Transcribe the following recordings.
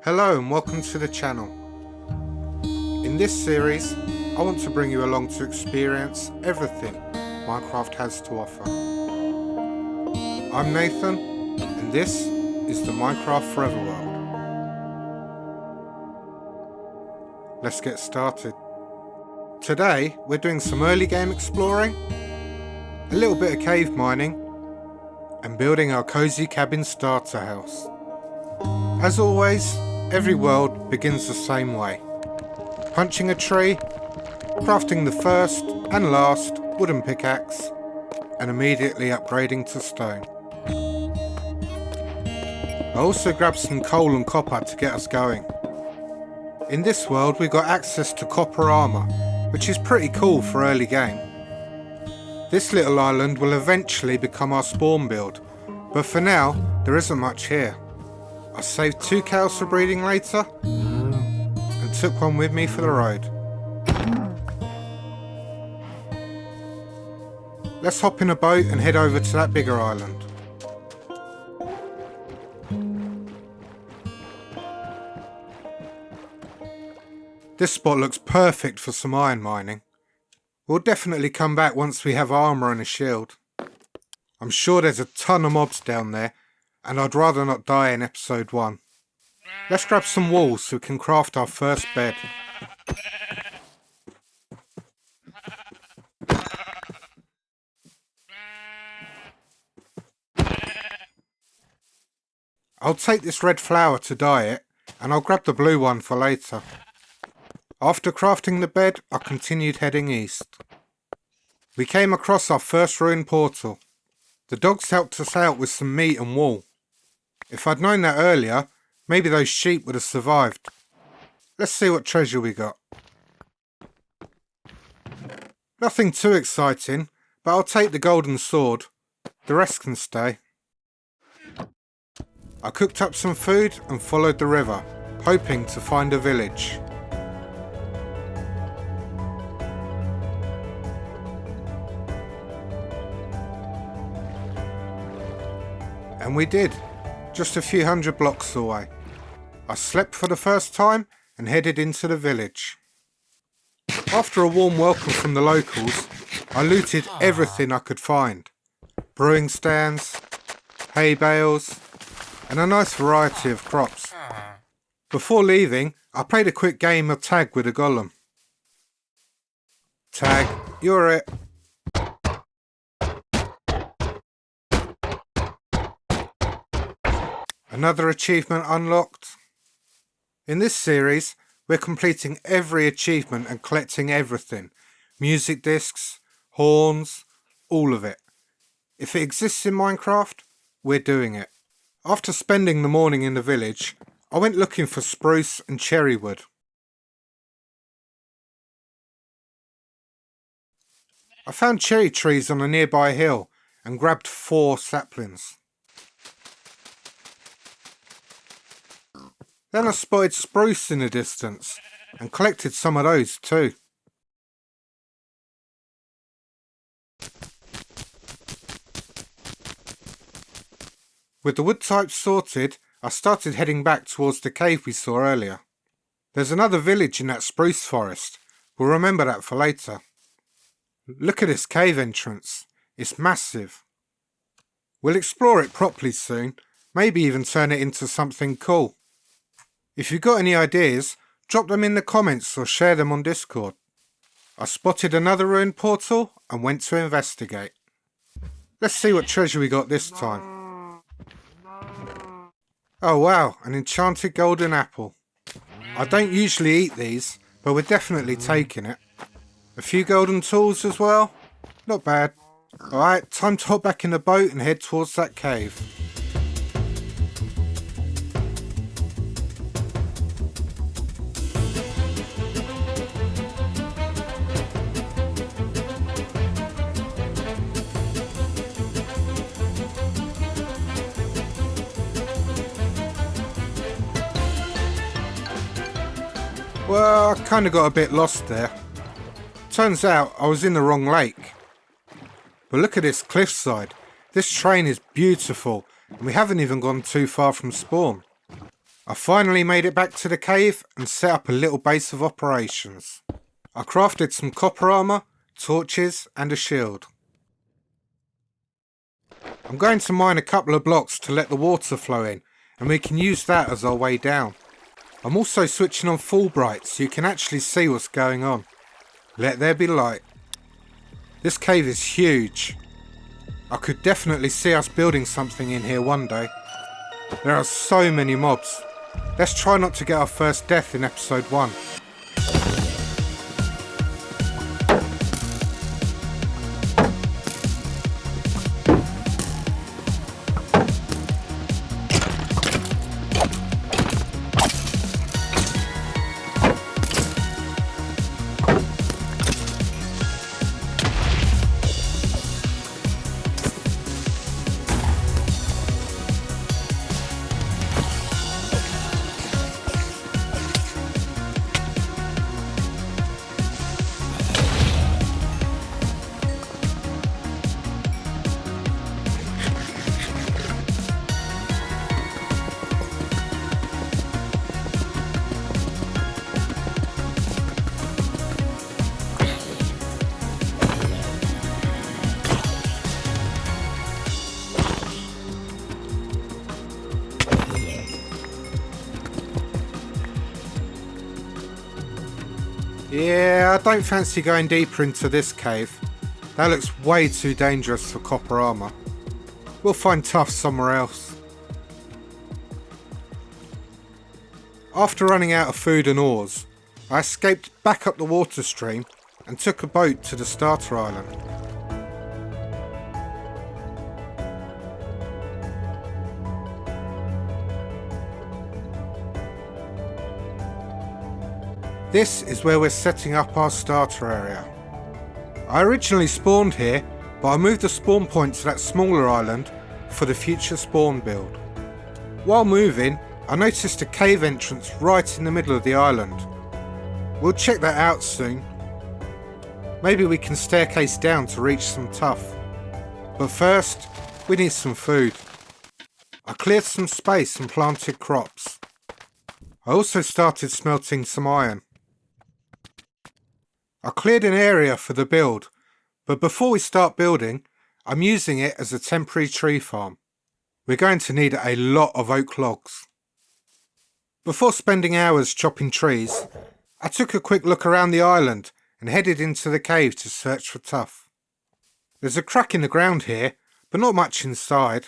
Hello and welcome to the channel. In this series, I want to bring you along to experience everything Minecraft has to offer. I'm Nathan, and this is the Minecraft Forever world. Let's get started. Today, we're doing some early game exploring, a little bit of cave mining, and building our cozy cabin starter house. As always, every world begins the same way. Punching a tree, crafting the first and last wooden pickaxe, and immediately upgrading to stone. I also grabbed some coal and copper to get us going. In this world we got access to copper armour, which is pretty cool for early game. This little island will eventually become our spawn build, but for now there isn't much here. I saved 2 cows for breeding later, and took one with me for the road. Let's hop in a boat and head over to that bigger island. This spot looks perfect for some iron mining. We'll definitely come back once we have armour and a shield. I'm sure there's a ton of mobs down there, and I'd rather not die in episode 1. Let's grab some wool so we can craft our first bed. I'll take this red flower to dye it, and I'll grab the blue one for later. After crafting the bed, I continued heading east. We came across our first ruined portal. The dogs helped us out with some meat and wool. If I'd known that earlier, maybe those sheep would have survived. Let's see what treasure we got. Nothing too exciting, but I'll take the golden sword. The rest can stay. I cooked up some food and followed the river, hoping to find a village. And we did, just a few hundred blocks away. I slept for the first time and headed into the village. After a warm welcome from the locals, I looted everything I could find. Brewing stands, hay bales, and a nice variety of crops. Before leaving, I played a quick game of tag with a golem. Tag, you're it. Another achievement unlocked. In this series, we're completing every achievement and collecting everything. Music discs, horns, all of it. If it exists in Minecraft, we're doing it. After spending the morning in the village, I went looking for spruce and cherry wood. I found cherry trees on a nearby hill and grabbed 4 saplings. Then I spotted spruce in the distance and collected some of those too. With the wood types sorted, I started heading back towards the cave we saw earlier. There's another village in that spruce forest. We'll remember that for later. Look at this cave entrance. It's massive. We'll explore it properly soon, maybe even turn it into something cool. If you've got any ideas, drop them in the comments or share them on Discord. I spotted another ruined portal and went to investigate. Let's see what treasure we got this time. Oh wow, an enchanted golden apple. I don't usually eat these, but we're definitely taking it. A few golden tools as well. Not bad. Alright, time to hop back in the boat and head towards that cave. Well, I kind of got a bit lost there. Turns out I was in the wrong lake. But look at this cliffside. This terrain is beautiful, and we haven't even gone too far from spawn. I finally made it back to the cave and set up a little base of operations. I crafted some copper armour, torches and a shield. I'm going to mine a couple of blocks to let the water flow in, and we can use that as our way down. I'm also switching on full bright so you can actually see what's going on. Let there be light. This cave is huge. I could definitely see us building something in here one day. There are so many mobs. Let's try not to get our first death in episode 1. Yeah, I don't fancy going deeper into this cave. That looks way too dangerous for copper armour. We'll find tough somewhere else. After running out of food and ores, I escaped back up the water stream and took a boat to the starter island. This is where we're setting up our starter area. I originally spawned here, but I moved the spawn point to that smaller island for the future spawn build. While moving, I noticed a cave entrance right in the middle of the island. We'll check that out soon. Maybe we can staircase down to reach some tuff. But first, we need some food. I cleared some space and planted crops. I also started smelting some iron. I cleared an area for the build, but before we start building, I'm using it as a temporary tree farm. We're going to need a lot of oak logs. Before spending hours chopping trees, I took a quick look around the island and headed into the cave to search for tuff. There's a crack in the ground here, but not much inside.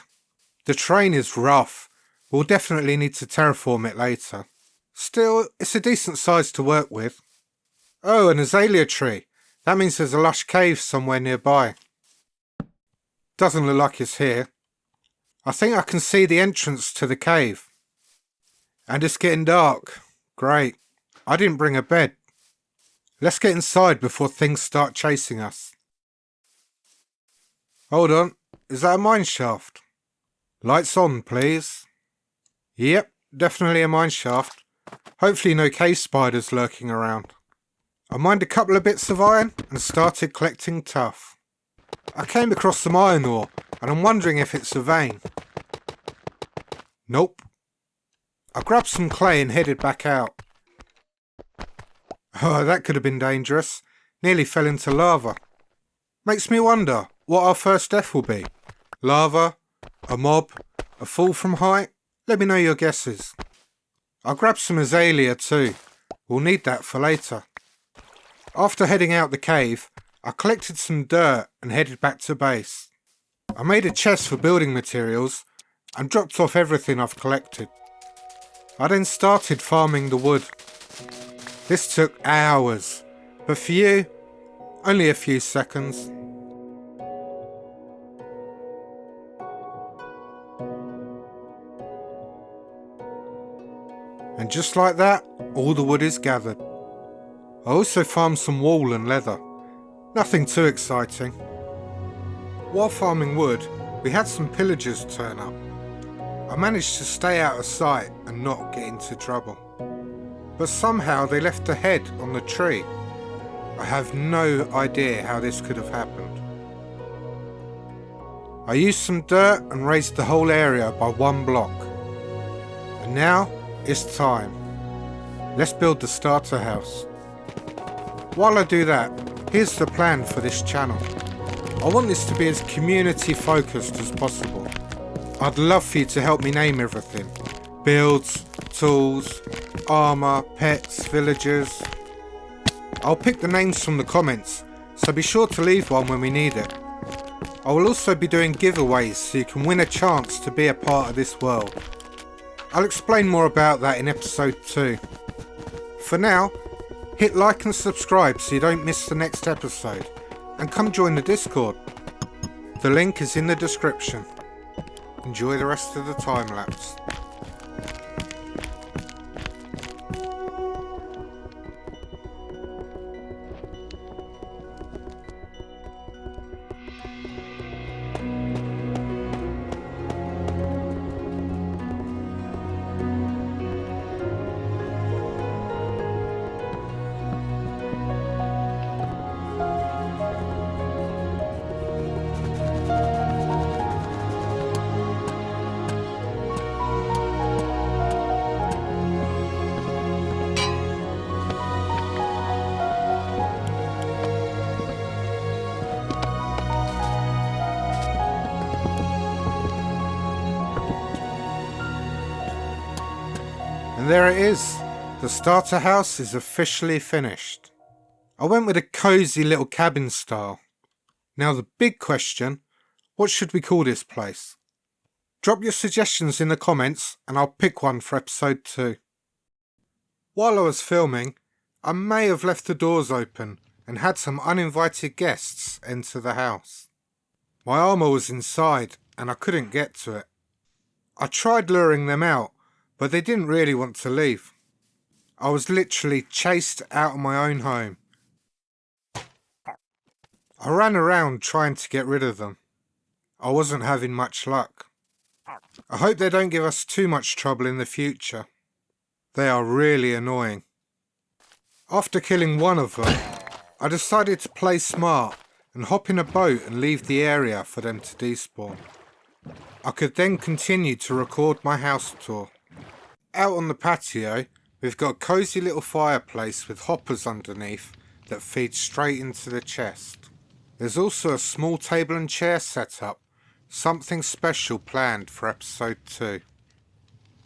The terrain is rough. We'll definitely need to terraform it later. Still, it's a decent size to work with. Oh, an azalea tree. That means there's a lush cave somewhere nearby. Doesn't look like it's here. I think I can see the entrance to the cave. And it's getting dark. Great. I didn't bring a bed. Let's get inside before things start chasing us. Hold on. Is that a mine shaft? Lights on, please. Yep, definitely a mine shaft. Hopefully no cave spiders lurking around. I mined a couple of bits of iron and started collecting tuff. I came across some iron ore and I'm wondering if it's a vein. Nope. I grabbed some clay and headed back out. Oh, that could have been dangerous. Nearly fell into lava. Makes me wonder what our first death will be. Lava? A mob? A fall from height? Let me know your guesses. I'll grab some azalea too. We'll need that for later. After heading out the cave, I collected some dirt and headed back to base. I made a chest for building materials and dropped off everything I've collected. I then started farming the wood. This took hours, but for you, only a few seconds. And just like that, all the wood is gathered. I also farmed some wool and leather. Nothing too exciting. While farming wood, we had some pillagers turn up. I managed to stay out of sight and not get into trouble. But somehow they left a head on the tree. I have no idea how this could have happened. I used some dirt and raised the whole area by 1 block. And now It's time. Let's build the starter house. While I do that, here's the plan for this channel. I want this to be as community focused as possible. I'd love for you to help me name everything. Builds, tools, armour, pets, villagers. I'll pick the names from the comments, so be sure to leave one when we need it. I will also be doing giveaways so you can win a chance to be a part of this world. I'll explain more about that in episode 2. For now, hit like and subscribe so you don't miss the next episode, and come join the Discord. The link is in the description. Enjoy the rest of the time lapse. And there it is, the starter house is officially finished. I went with a cosy little cabin style. Now the big question, what should we call this place? Drop your suggestions in the comments and I'll pick one for episode 2. While I was filming, I may have left the doors open and had some uninvited guests enter the house. My armour was inside and I couldn't get to it. I tried luring them out, but they didn't really want to leave. I was literally chased out of my own home. I ran around trying to get rid of them. I wasn't having much luck. I hope they don't give us too much trouble in the future. They are really annoying. After killing one of them, I decided to play smart and hop in a boat and leave the area for them to despawn. I could then continue to record my house tour. Out on the patio, we've got a cosy little fireplace with hoppers underneath that feed straight into the chest. There's also a small table and chair set up, something special planned for episode 2.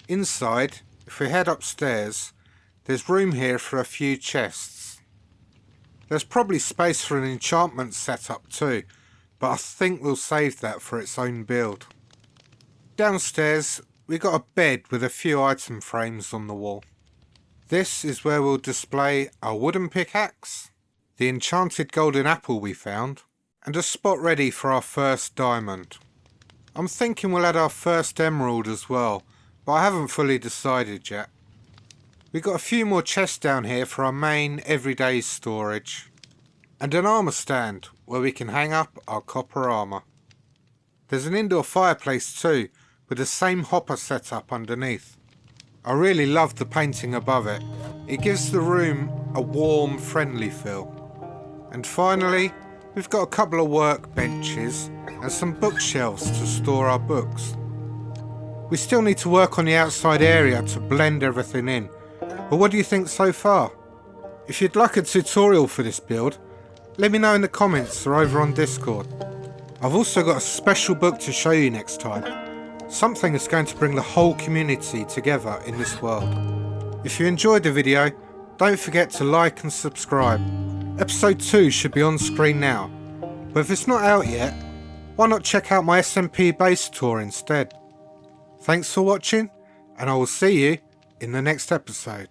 Inside, if we head upstairs, there's room here for a few chests. There's probably space for an enchantment setup too, but I think we'll save that for its own build. Downstairs, we got a bed with a few item frames on the wall. This is where we'll display our wooden pickaxe, the enchanted golden apple we found, and a spot ready for our first diamond. I'm thinking we'll add our first emerald as well, but I haven't fully decided yet. We've got a few more chests down here for our main everyday storage, and an armour stand where we can hang up our copper armour. There's an indoor fireplace too, with the same hopper set up underneath. I really love the painting above it. It gives the room a warm, friendly feel. And finally, we've got a couple of workbenches and some bookshelves to store our books. We still need to work on the outside area to blend everything in, but what do you think so far? If you'd like a tutorial for this build, let me know in the comments or over on Discord. I've also got a special book to show you next time. Something that's going to bring the whole community together in this world. If you enjoyed the video, don't forget to like and subscribe. Episode 2 should be on screen now, but if it's not out yet, why not check out my SMP base tour instead? Thanks for watching, and I will see you in the next episode.